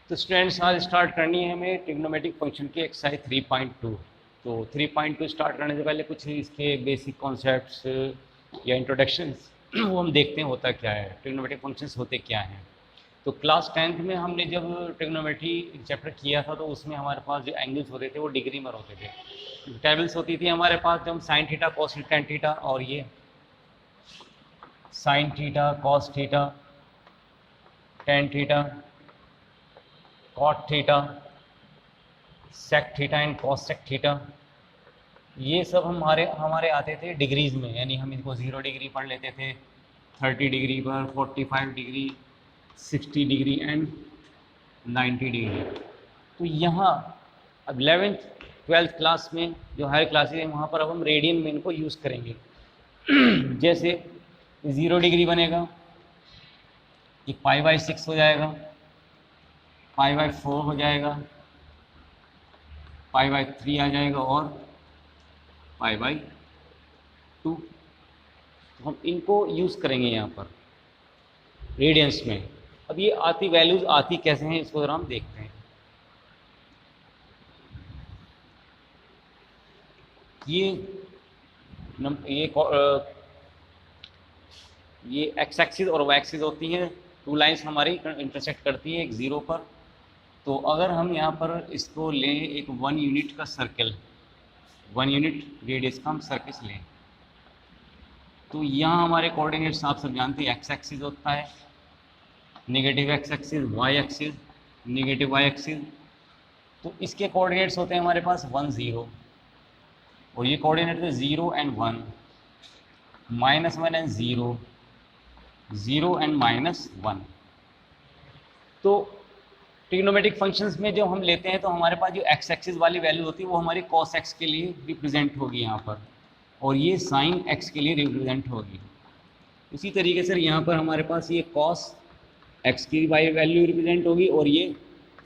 तो स्टूडेंट्स आज स्टार्ट करनी है हमें ट्रिग्नोमेट्रिक फंक्शन की एक्सरसाइज 3.2। तो 3.2 स्टार्ट करने से पहले कुछ इसके बेसिक कॉन्सेप्ट्स या इंट्रोडक्शंस वो हम देखते हैं होता क्या है, ट्रिग्नोमेट्रिक फंक्शंस होते क्या हैं। तो क्लास 10th में हमने जब ट्रिग्नोमेट्री चैप्टर किया था तो उसमें हमारे पास जो एंगल्स होते थे वो डिग्री में होते थे। टेबल्स होती थी हमारे पास जब sine theta cos theta tan theta, और ये sine theta cos theta tan theta cot theta sec theta and cosec theta, ये सब हमारे हमारे आते थे डिग्रीज में। यानी हम इनको 0 डिग्री पढ़ लेते थे, 30 डिग्री पर, 45 डिग्री, 60 डिग्री एंड 90 डिग्री। तो यहाँ अब 11th 12th क्लास में जो हायर क्लासेज है वहाँ पर अब हम रेडियन में इनको यूज़ करेंगे। जैसे 0 डिग्री बनेगा, ये π/6 हो जाएगा, π/4 हो जाएगा, π/3 आ जाएगा और π/2। तो हम इनको यूज़ करेंगे यहाँ पर रेडियंस में। अब ये आती वैल्यूज़ आती कैसे हैं इसको ज़रा हम देखते हैं। ये एक्स एक्सिस और वाई एक्सिस होती हैं, टू लाइंस हमारी इंटरसेक्ट करती हैं एक ज़ीरो पर। तो अगर हम यहाँ पर इसको लें एक 1 यूनिट का सर्कल, 1 यूनिट रेडियस का हम सर्कल लें, तो यहाँ हमारे कोऑर्डिनेट्स आप सब जानते हैं, एक्स एक्सिस होता है negative x axis, y axis negative y axis. तो इसके कोऑर्डिनेट्स होते हैं हमारे पास 1 0, और ये कोऑर्डिनेट है 0 एंड 1, -1 एंड 0, 0 एंड -1। तो ट्रिग्नोमेट्रिक फंक्शंस में जो हम लेते हैं तो हमारे पास जो एक्स एक्सिस वाली वैल्यू होती है वो हमारी कॉस एक्स के लिए रिप्रेजेंट होगी यहाँ पर, और ये साइन एक्स के लिए रिप्रेजेंट होगी। उसी तरीके से यहाँ पर हमारे पास ये कॉस एक्स की वैल्यू रिप्रेजेंट होगी और ये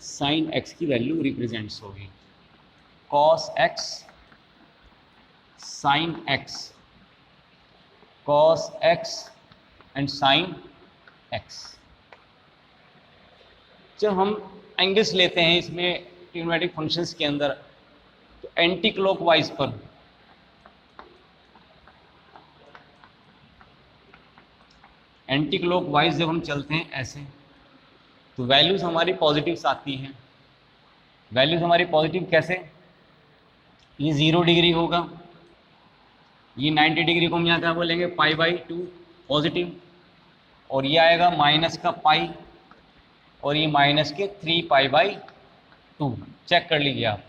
साइन एक्स की वैल्यू रिप्रेजेंट्स होगी। Cos x sine x, cos x and sine x. जब हम एंगल्स लेते हैं इसमें ट्रिग्नोमेट्रिक फंक्शंस के अंदर, तो एंटी क्लॉकवाइज पर एंटी क्लॉकवाइज जब हम चलते हैं ऐसे, तो वैल्यूज हमारी पॉजिटिव्स आती हैं। वैल्यूज हमारी पॉजिटिव कैसे, ये 0 डिग्री होगा, ये 90 डिग्री को हम यहाँ क्या बोलेंगे π/2 पॉजिटिव, और ये आएगा माइनस का पाई, और ये माइनस के 3π/2। चेक कर लीजिए आप,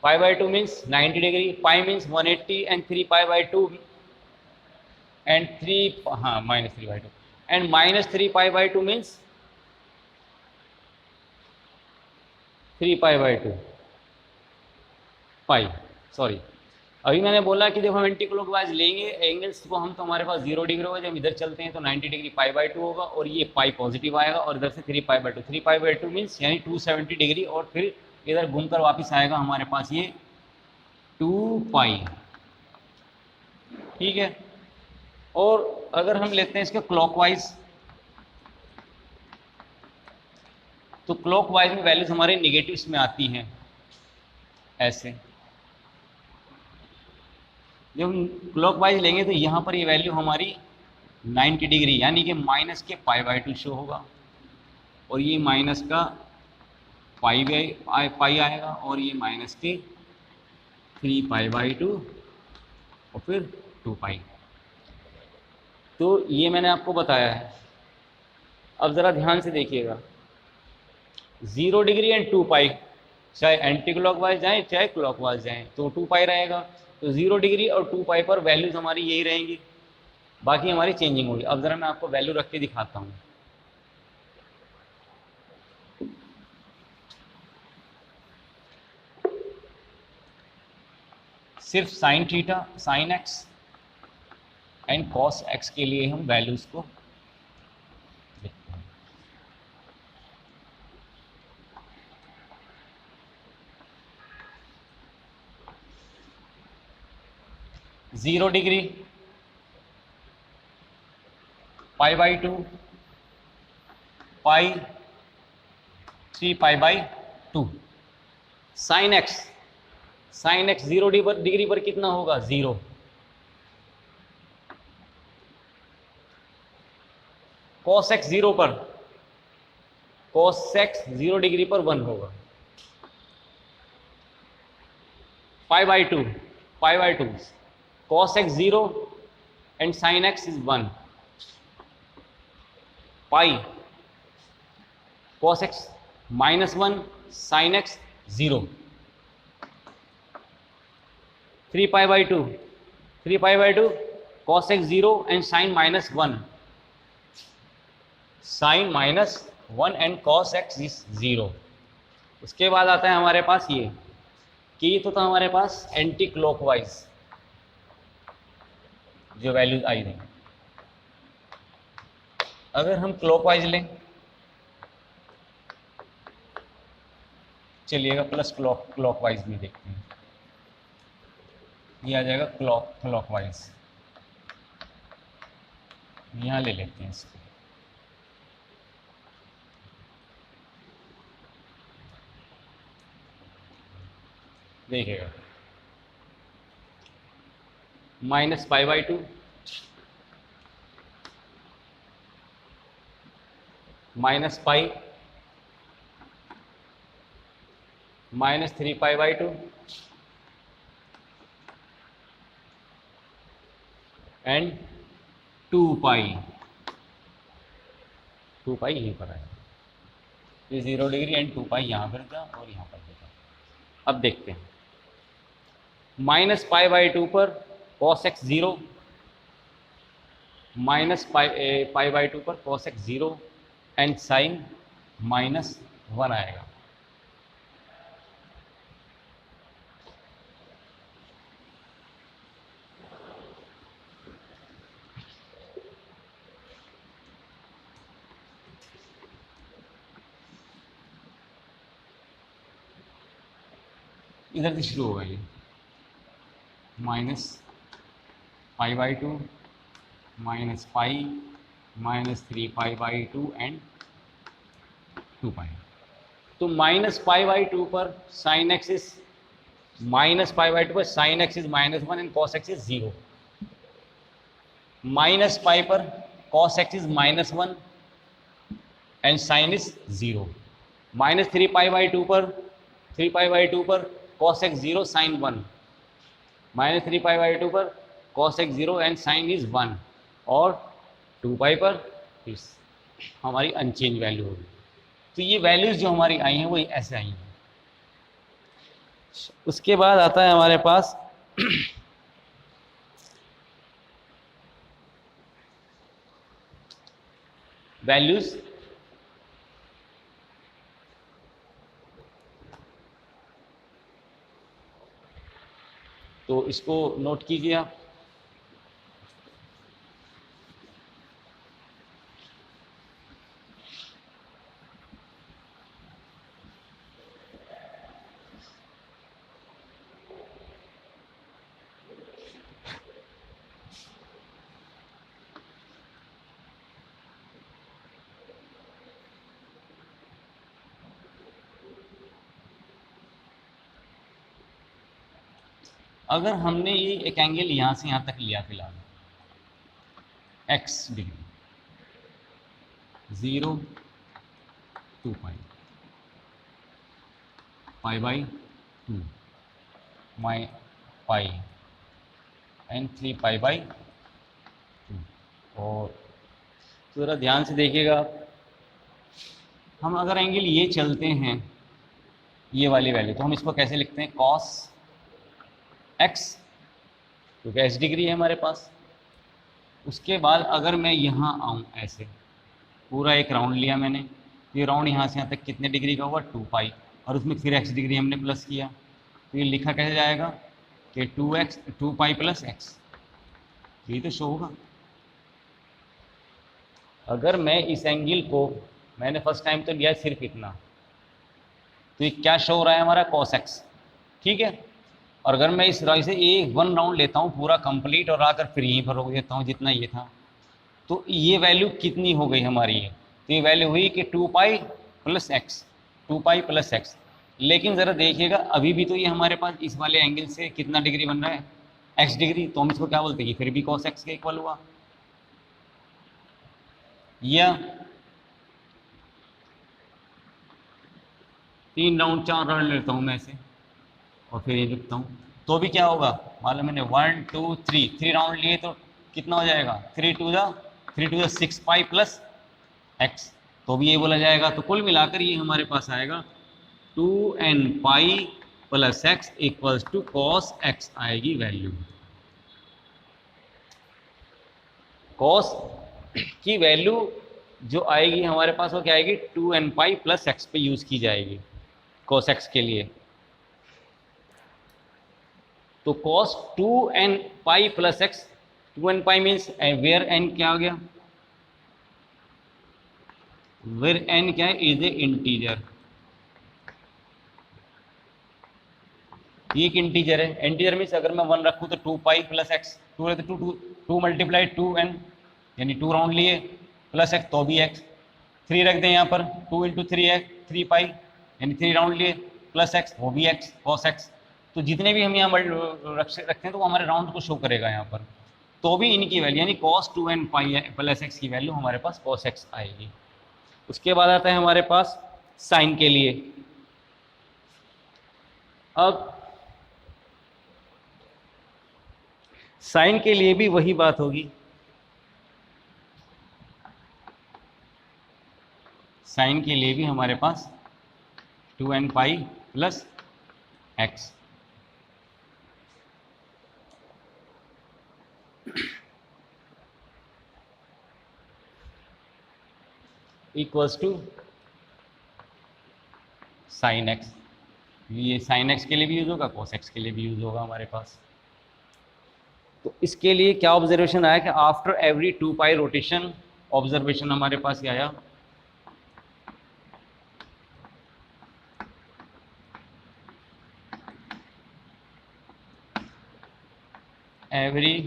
π/2 मीन्स 90 डिग्री, पाई मीन्स 180 एंड 3π/2 एंड 3, हाँ -3/2 एंड -3π/2 मीन्स 3π/2 पाई। सॉरी, अभी मैंने बोला कि जब हम एंटी क्लॉकवाइज लेंगे एंगल्स को हम, तो हमारे पास 0 डिग्री होगा, जब इधर चलते हैं तो 90 डिग्री π/2 होगा, और ये पाई पॉजिटिव आएगा, और इधर से 3π/2, 3π/2 मीन्स यानी 270 डिग्री, और फिर इधर घूमकर वापस आएगा हमारे पास ये 2π। ठीक है। और अगर हम लेते हैं इसके क्लॉकवाइज, तो क्लॉकवाइज में वैल्यूज हमारे निगेटिव्स में आती हैं ऐसे। जब हम क्लॉकवाइज लेंगे तो यहाँ पर ये वैल्यू हमारी 90 डिग्री यानी कि माइनस के π/2 शो होगा, और ये माइनस का पाई आएगा, और ये माइनस के 3π/2 और फिर 2π। तो ये मैंने आपको बताया है। अब ज़रा ध्यान से देखिएगा, 0 डिग्री एंड 2π, चाहे एंटी क्लॉकवाइज जाएँ चाहे क्लॉकवाइज जाएँ तो 2π रहेगा। तो 0 डिग्री और 2π पर वैल्यूज हमारी यही रहेंगी, बाकी हमारी चेंजिंग होगी। अब ज़रा मैं आपको वैल्यू रख के दिखाता हूँ। सिर्फ sine theta, sine x and cos x के लिए हम वैल्यूज को लिखते हैं। 0 डिग्री π/2 पाई 3π/2। साइन एक्स 0 डिग्री पर कितना होगा 0। cos x 0 पर 0 डिग्री पर 1 होगा। π/2 cos x 0 and sin x is 1। pi cos x -1 sin x 0। 3π/2 cos x 0 and sin -1 and cos x is 0। उसके बाद आता है हमारे पास ये कि ये तो था हमारे पास एंटी क्लॉकवाइज जो वैल्यूज आई थी। अगर हम क्लॉकवाइज लें, चलिएगा प्लस क्लॉकवाइज भी देखते हैं। ये आ जाएगा क्लॉकवाइज, यहाँ ले लेते हैं इसको। देखिएगा -π/2 -π -3π/2 एंड 2π यहीं पर आया। ये 0 डिग्री एंड 2π यहाँ पर था और यहाँ पर था। अब देखते हैं -π/2 पर cos x 0 -π/2 पर cos x 0 एंड sin -1 आएगा। इधर से शुरू होगा ये -π/2 -π -3π/2 एंड 2π। तो -π/2 पर sin x इज -π/2 पर sin x is -1 and cos x is 0। -π पर cos x is -1 and sin is 0। -3π/2 पर cos x 0 sin 1 -3π/2 पर cos x 0 and sin is 1 और 2π पर हमारी अनचेंज वैल्यू होगी। तो ये वैल्यूज जो हमारी आई हैं वो ऐसे आई हैं। उसके बाद आता है हमारे पास वैल्यूज तो इसको नोट कीजिए आप। अगर हमने ये एक एंगल यहाँ से यहाँ तक लिया फिलहाल x डिग्री 0 2π π/2 π एंड 3π/2 और ज़रा ध्यान से देखिएगा आप। हम अगर एंगल ये चलते हैं ये वाली वैल्यू तो हम इसको कैसे लिखते हैं cos x, क्योंकि x डिग्री है हमारे पास। उसके बाद अगर मैं यहाँ आऊँ ऐसे पूरा एक राउंड लिया मैंने, ये राउंड यहाँ से यहाँ तक कितने डिग्री का हुआ 2π और उसमें फिर x डिग्री हमने प्लस किया तो ये लिखा कैसे जाएगा कि 2π + x। ये तो शो होगा। अगर मैं इस एंगल को मैंने फर्स्ट टाइम तो लिया सिर्फ इतना, तो ये क्या शो हो रहा है हमारा cos x, ठीक है। और अगर मैं इस राय से एक 1 राउंड लेता हूँ पूरा कंप्लीट और आकर फिर यहीं पर रोक देता हूँ जितना ये था, तो ये वैल्यू कितनी हो गई हमारी है। तो ये वैल्यू हुई कि 2π + x। 2 पाई प्लस एक्स। लेकिन ज़रा देखिएगा अभी भी तो ये हमारे पास इस वाले एंगल से कितना डिग्री बन रहा है, एक्स डिग्री, तो हम इसको क्या बोलते हैं कि फिर भी कॉस एक्स के इक्वल हुआ। या 3 राउंड 4 राउंड लेता हूँ मैं ऐसे और फिर ये लिखता हूँ, तो भी क्या होगा, मान लो मैंने 1 2 3 राउंड लिए तो कितना हो जाएगा, 3 to the 6 pi plus x, तो भी ये बोला जाएगा। तो कुल मिलाकर ये हमारे पास आएगा 2n pi plus x equals to cos x आएगी वैल्यू। कॉस की वैल्यू जो आएगी हमारे पास वो क्या आएगी, 2n पाई प्लस एक्स पे यूज की जाएगी कॉस एक्स के लिए। तो cos 2n pi plus x, 2n pi means where n क्या हो गया, वेयर n क्या है, इज ए इंटीजर। ये एक इंटीजर है, इंटीजर मीन्स अगर मैं 1 रखूँ तो 2 पाई प्लस एक्स, 2 है तो 2 मल्टीप्लाई 2n यानी 2 राउंड लिए प्लस एक्स तो भी एक्स, 3 रख दें यहाँ पर, 2 इंटू 3 है 3 पाई यानी 3 राउंड लिए प्लस एक्स वो भी एक्स कॉस एक्स। तो जितने भी हम यहाँ रखते हैं तो वो हमारे राउंड को शो करेगा यहाँ पर, तो भी इनकी वैल्यू यानी cos 2n pi plus x की वैल्यू हमारे पास कॉस एक्स आएगी। उसके बाद आता है हमारे पास साइन के लिए। अब साइन के लिए भी वही बात होगी, साइन के लिए भी हमारे पास 2n pi plus x equals to sine x. ये साइन एक्स के लिए भी यूज होगा, कॉस एक्स के लिए भी यूज होगा हमारे पास। तो इसके लिए क्या ऑब्जर्वेशन आया कि आफ्टर एवरी 2 पाई रोटेशन, ऑब्जर्वेशन हमारे पास ये आया, every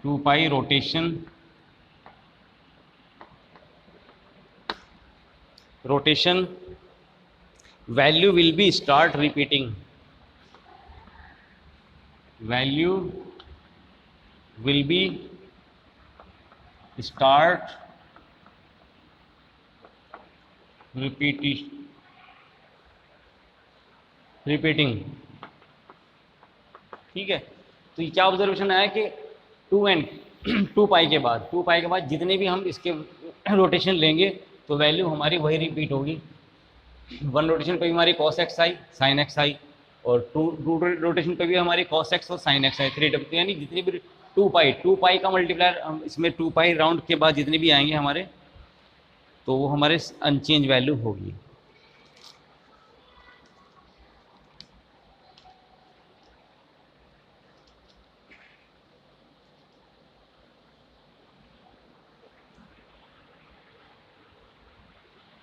2 pi rotation value will be start repeating, value will be start repeating। ठीक है, तो ये क्या ऑब्जर्वेशन आया कि 2 पाई के बाद जितने भी हम इसके रोटेशन लेंगे तो वैल्यू हमारी वही रिपीट होगी। 1 रोटेशन पे भी हमारी कॉस एक्स आई साइन एक्स आई, और 2 रोटेशन पे भी हमारी कॉस एक्स और साइन एक्स आई, 3 डब्ल्यू यानी जितनी भी 2 पाई का मल्टीप्लायर इसमें 2 पाई राउंड के बाद जितने भी आएंगे हमारे, तो वो हमारे अनचेंज वैल्यू होगी।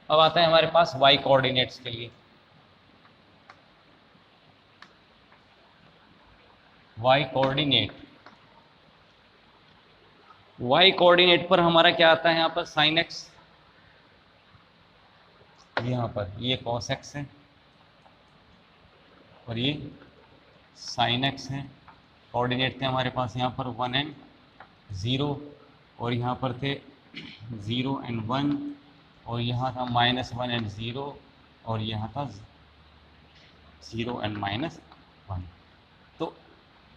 अब आता है हमारे पास y कोऑर्डिनेट्स के लिए। y कोऑर्डिनेट पर हमारा क्या आता है, यहाँ पर साइन एक्स, यहाँ पर ये कॉस एक्स है और ये साइन एक्स है। कोऑर्डिनेट थे हमारे पास यहाँ पर 1 and 0, और यहाँ पर थे 0 and 1, और यहाँ था -1 and 0, और यहाँ था 0 and -1। तो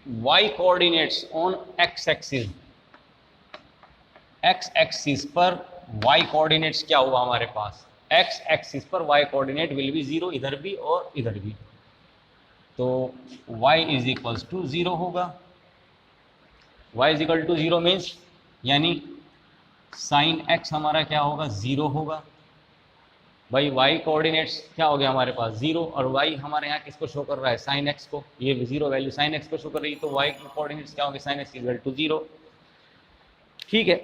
y coordinates on x axis पर y कोऑर्डिनेट्स क्या हुआ हमारे पास, x एक्सिस पर y कोऑर्डिनेट विल बी 0 इधर भी और इधर भी, तो y इज इक्वल्स टू 0 होगा। y is equal to 0 means यानी साइन x हमारा क्या होगा, 0 होगा। भाई y कोऑर्डिनेट्स क्या हो गया हमारे पास 0, और y हमारे यहाँ किसको शो कर रहा है, साइन x को, ये 0 वैल्यू साइन x को शो कर रही है, तो y की कोऑर्डिनेट्स क्या होंगे, साइन x इक्वल टू 0। ठीक है,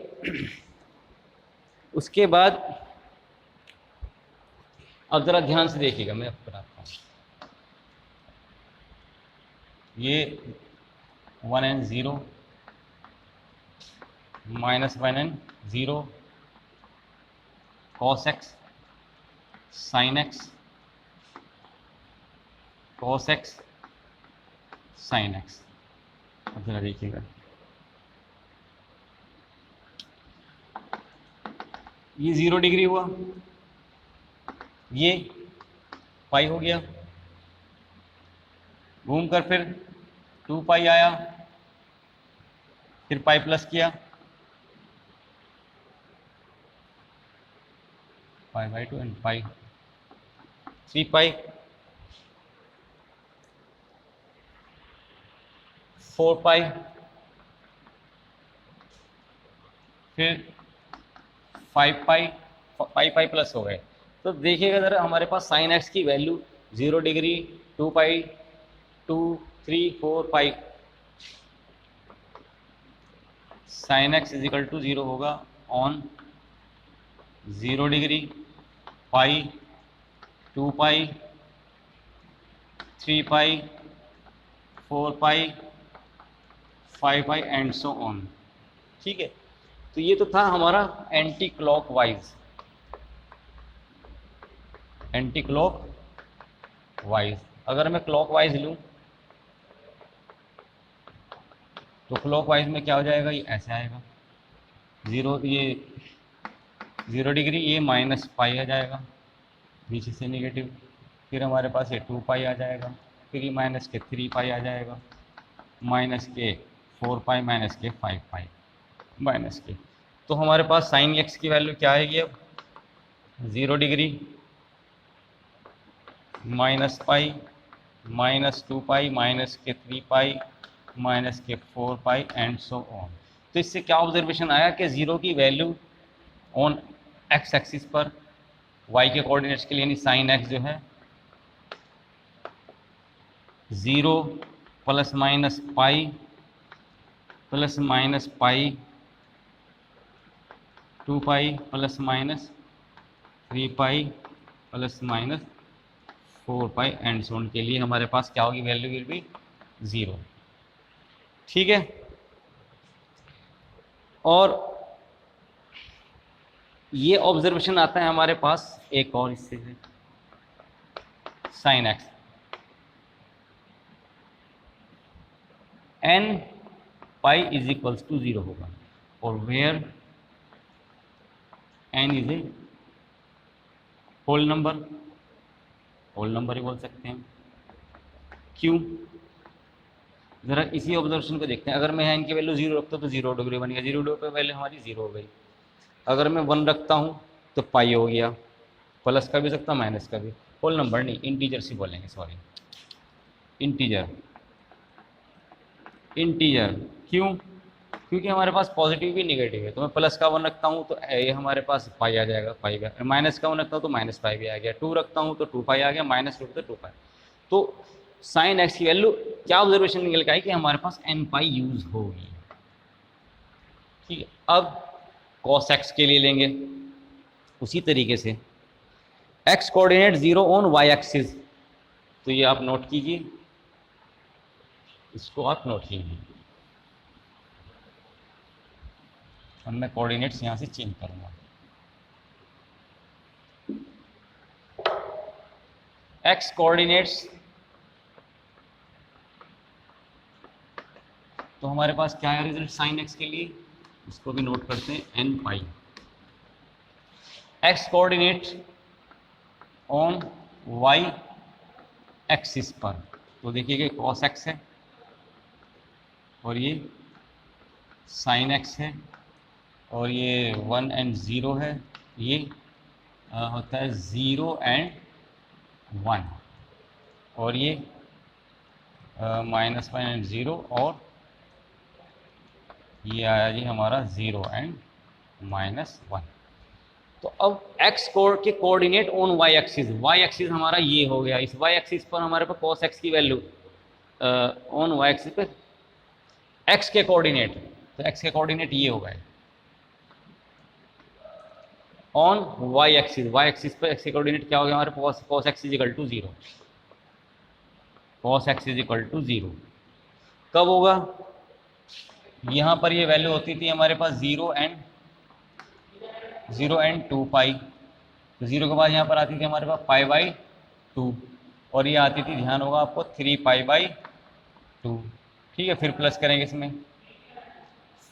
उसके बाद अब जरा ध्यान से देखिएगा, मैं आपको बताता हूँ, ये 1 and 0 -1 and 0 cos x sine x cos x sine x. अब जरा देखिएगा, ये 0 डिग्री हुआ, ये पाई हो गया, घूम कर फिर 2 पाई आया, फिर पाई प्लस किया, pi by 2 and pi 3 pi 4 पाई, फिर 5 पाई, पाई प्लस हो गए। तो देखिएगा ज़रा, हमारे पास साइन एक्स की value 0 degree, 2 pi, 2, 3, 4 pi. Sine x is equal to 0 होगा on 0 degree, pi, 2 pi, 3 pi, 4 pi, 5 pi and so on. ठीक है, तो ये तो था हमारा anticlockwise, anticlockwise. अगर मैं क्लॉक वाइज लूँ तो क्लॉक वाइज में क्या हो जाएगा, ये ऐसे आएगा 0, ये 0 डिग्री, ये माइनस पाई आ जाएगा नीचे से नेगेटिव, फिर हमारे पास ये 2 पाई आ जाएगा, फिर ये माइनस के 3 पाई आ जाएगा, माइनस के 4 पाई, माइनस के 5 पाई, माइनस के। तो हमारे पास साइन एक्स की वैल्यू क्या आएगी अब, 0 डिग्री, माइनस पाई, माइनस 2 पाई, माइनस के 3 पाई, माइनस के 4 पाई एंड सो ऑन। तो इससे क्या ऑब्जर्वेशन आया कि 0 की वैल्यू ऑन एक्स एक्सिस पर y के कोऑर्डिनेट्स के लिए, यानी साइन एक्स जो है 0 plus minus pi plus minus pi, 2 pi plus minus 3 pi plus minus 4 pi and so on के लिए हमारे पास क्या होगी, वैल्यू विल बी 0। ठीक है, और ये ऑब्जर्वेशन आता है हमारे पास एक और इससे है, sine x n pi is equals to 0 होगा, और where n is a whole number, whole number ही बोल सकते हैं। क्यों, जरा इसी ऑब्जर्वेशन को देखते हैं। अगर मैं एन की वैल्यू 0 रखता हूँ तो 0 डिग्री बन गया, 0 डिग्री पे वैल्यू हमारी 0 हो गई। अगर मैं 1 रखता हूँ तो पाई हो गया, प्लस का भी सकता हूँ माइनस का भी, होल नंबर नहीं, इंटीजर से बोलेंगे, सॉरी इंटीजर, इंटीजर। क्यों, क्योंकि हमारे पास पॉजिटिव भी निगेटिव है। तो मैं प्लस का 1 रखता हूँ तो ये हमारे पास पाई आ जाएगा, पाई का। माइनस का 1 रखता हूँ तो माइनस पाई भी आ गया, 2 रखता हूँ तो 2 पाई आ गया, माइनस 2 तो 2 पाई। तो साइन एक्स की वैल्यू क्या ऑब्जर्वेशन निकल के आई कि हमारे पास एन पाई यूज होगी। ठीक है, अब कॉस एक्स के लिए लेंगे उसी तरीके से, x coordinate 0 on y axis. तो ये आप नोट कीजिए, इसको आप नोट कीजिए। अब मैं कोऑर्डिनेट्स यहां से चेंज करूंगा। एक्स कोऑर्डिनेट्स, तो हमारे पास क्या है रिजल्ट साइन एक्स के लिए, उसको भी नोट करते हैं, n pi. X coordinate on y axis पर, तो देखिए कॉस एक्स है और ये साइन एक्स है और ये 1 एंड 0 है, ये होता है 0 एंड 1, और ये -1 एंड 0, और ये आया जी हमारा 0 एंड -1। तो अब एक्स के coordinate on y axis, y axis हमारा ये हो गया। इस वाई एक्सिस पर हमारे पास कॉस एक्स की वैल्यू ऑन वाई एक्सिस पर एक्स के कोऑर्डिनेट, तो एक्स के कोऑर्डिनेट ये हो गए on y axis. Y axis पर एक्स के कोऑर्डिनेट क्या हो गया हमारे पास, cos x is equal to 0, cos x is equal to 0। कब होगा, यहाँ पर ये वैल्यू होती थी हमारे पास 0 एंड 2 पाई, तो 0 के बाद यहाँ पर आती थी हमारे पास π/2 और ये आती थी, ध्यान होगा आपको, 3π/2। ठीक है, फिर प्लस करेंगे इसमें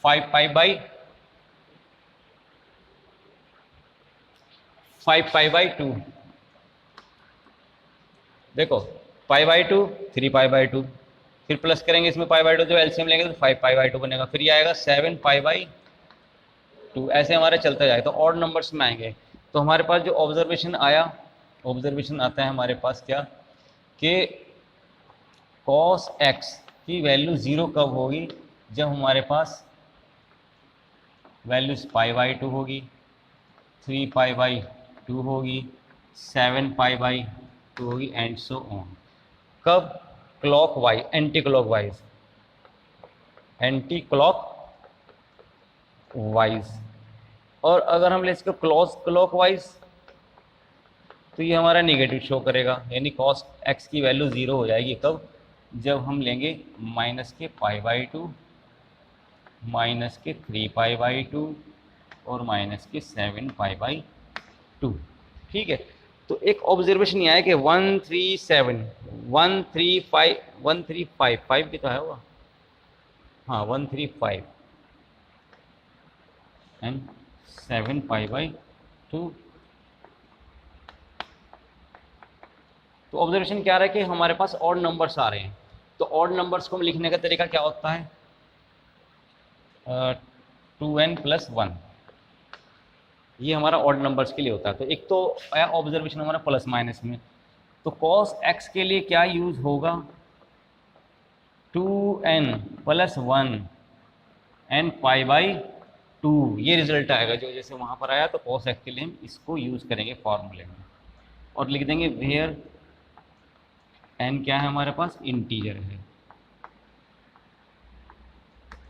5π/2। देखो π/2 3π/2, फिर प्लस करेंगे इसमें π/2, जो एलसीएम लेंगे तो 5π/2 बनेगा, फिर ये आएगा 7π/2। ऐसे हमारे चलता जाएगा, तो ऑड नंबर्स में आएंगे। तो हमारे पास जो ऑब्जर्वेशन आया, ऑब्जर्वेशन आता है हमारे पास क्या, कि cos x की वैल्यू 0 कब होगी, जब हमारे पास वैल्यूज π/2 होगी, 3π/2 होगी, 7π/2 होगी एंड सो ऑन। कब? Clock wise, anticlockwise, anti clock wise. और अगर हम ले इसको क्लॉक वाइज तो ये हमारा निगेटिव शो करेगा, यानी cos x की वैल्यू 0 हो जाएगी। कब? जब हम लेंगे माइनस के π/2, माइनस के 3π/2 और माइनस के 7π/2। ठीक है, तो एक ऑब्जर्वेशन ये है कि 137 135 135 भी तो है वो, हाँ 135 एंड 7π/2। तो ऑब्जर्वेशन क्या रहा है कि हमारे पास ऑड नंबर्स आ रहे हैं। तो ऑड नंबर्स को लिखने का तरीका क्या होता है, 2n+1, ये हमारा ऑड नंबर्स के लिए होता है। तो एक तो आया ऑब्जर्वेशन हमारा प्लस माइनस में, तो cos x के लिए क्या यूज होगा, 2n+1 एन π/2, ये रिजल्ट आएगा जो जैसे वहाँ पर आया। तो cos x के लिए हम इसको यूज करेंगे फॉर्मूले में और लिख देंगे वेयर n क्या है हमारे पास, इंटीजर है।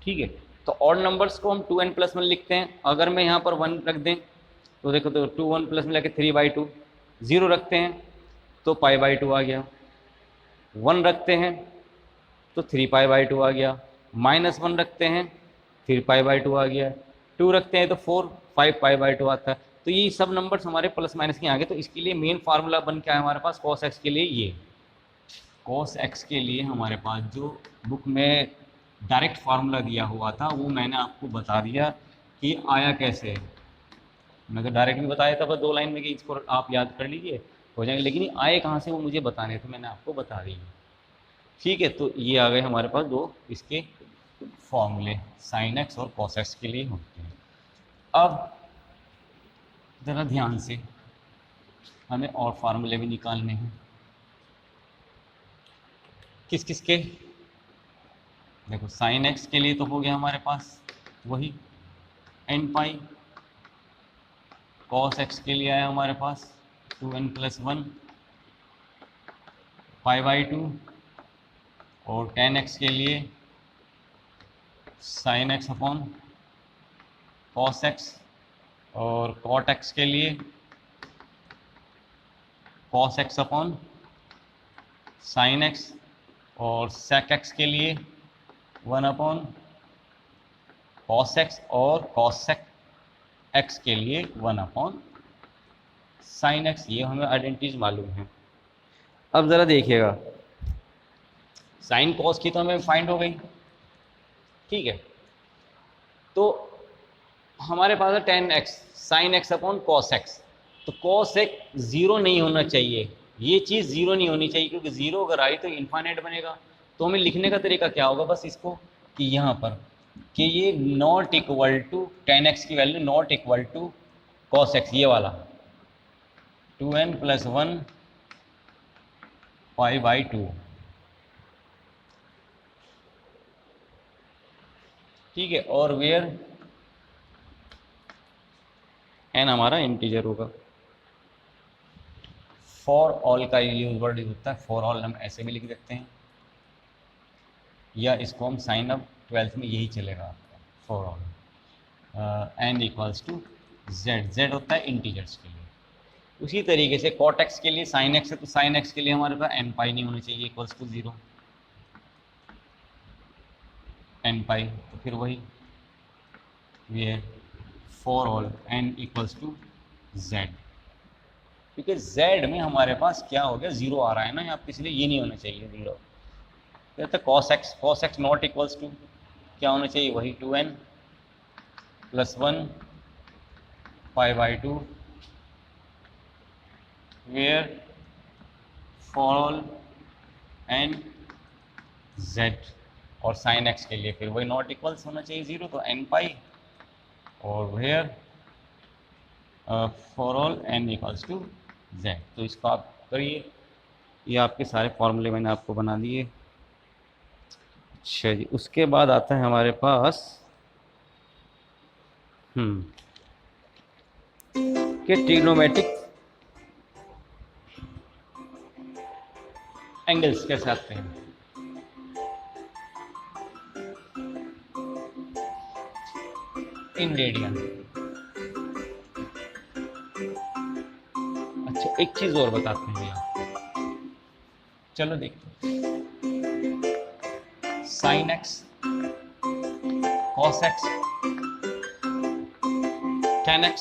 ठीक है, तो ऑड नंबर्स को हम 2n+1 लिखते हैं। अगर मैं यहाँ पर 1 रख दें तो देखो, तो 2 1+ में लेके 3/2, 0 रखते हैं तो π/2 आ गया, 1 रखते हैं तो 3π/2 आ गया, -1 रखते हैं फिर π/2 आ गया, 2 रखते हैं तो 4 5π/2 आता है। तो ये सब नंबर्स हमारे प्लस माइनस के आगे। तो इसके लिए मेन फार्मूला बन के आया हमारे पास cos x के लिए। ये cos x के लिए हमारे पास जो बुक में डायरेक्ट फार्मूला दिया हुआ था वो मैंने आपको बता दिया कि आया कैसे है। मैं तो डायरेक्ट भी बताया था, बस 2 लाइन में कि इसको आप याद कर लीजिए हो जाएंगे, लेकिन ये आए कहाँ से वो मुझे बताने थे, मैंने आपको बता दी। ठीक है, तो ये आ गए हमारे पास 2 इसके फॉर्मूले, sin x और cos x के लिए होते हैं। अब ज़रा ध्यान से हमें और फार्मूले भी निकालने हैं। किस किस के? देखो sin x के लिए तो हो गया हमारे पास वही n π, cos x के लिए आया हमारे पास 2n+1 π/2 और tan x के लिए sin x upon cos x और cot x के लिए cos x upon sin x और sec x के लिए 1 cos x और cos sec x के लिए 1 sin x। ये हमें आइडेंटिटीज मालूम है। अब ज़रा देखिएगा, साइन कॉस की तो हमें फाइंड हो गई। ठीक है, तो हमारे पास है tan x sin x upon cos x। तो cos x 0 नहीं होना चाहिए, ये चीज़ 0 नहीं होनी चाहिए, क्योंकि 0 अगर आई तो इन्फाइनाइट बनेगा। तो हमें लिखने का तरीका क्या होगा, बस इसको कि यहाँ पर कि ये not equal to tan x की value not equal to cos x, ये वाला 2n+1 π/2। ठीक है, और वेयर n हमारा इंटीजर होगा। फॉर ऑल का यूज वर्ड होता है, फॉर ऑल हम ऐसे भी लिख देते हैं, या इसको हम साइन अप 12th में यही चलेगा आपका, for all n equals to z, z होता है इंटीजर्स के लिए। उसी तरीके से cot x के लिए sin x है, तो sin x के लिए हमारे पास n पाई नहीं होनी चाहिए, इक्वल्स टू 0 n पाई। तो फिर वही ये for all n equals to z। क्योंकि z में हमारे पास क्या हो गया, 0 आ रहा है ना यहाँ पे, इसलिए ये नहीं होना चाहिए 0। कहते cos x not equals to क्या होना चाहिए, वही 2n + 1 π/2 where for all n z, और sin x के लिए फिर वही नॉट इक्वल्स होना चाहिए 0, तो n पाई, और where for all n equals to z। तो इसको आप करिए, ये आपके सारे फॉर्मूले मैंने आपको बना दिए। अच्छा जी, उसके बाद आता है हमारे पास कि ट्रिग्नोमेट्रिक एंगल्स कैसे आते हैं। In radian. अच्छा, एक चीज और बताते हैं आपको, चलो देखते हैं। sin x, cos x, tan x